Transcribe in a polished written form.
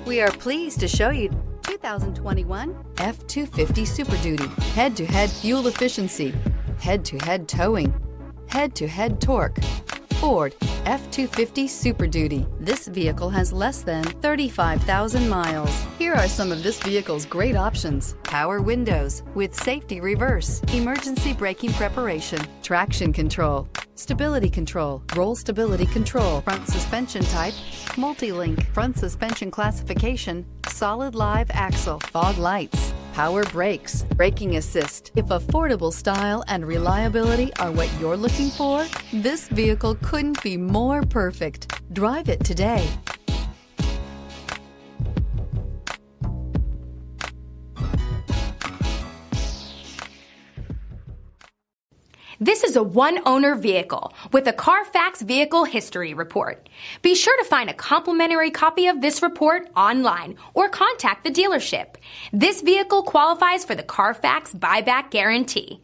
We are pleased to show you 2021 F-250 Super Duty. Head-to-head fuel efficiency, head-to-head towing, head-to-head torque. Ford F-250 Super Duty. This vehicle has less than 35,000 miles. Here are some of this vehicle's great options: power windows with safety reverse, emergency braking preparation, traction control, stability control, roll stability control, front suspension type, multi-link, front suspension classification, solid live axle, fog lights, power brakes, braking assist. If affordable style and reliability are what you're looking for, this vehicle couldn't be more perfect. Drive it today. This is a one-owner vehicle with a Carfax Vehicle History Report. Be sure to find a complimentary copy of this report online or contact the dealership. This vehicle qualifies for the Carfax Buyback Guarantee.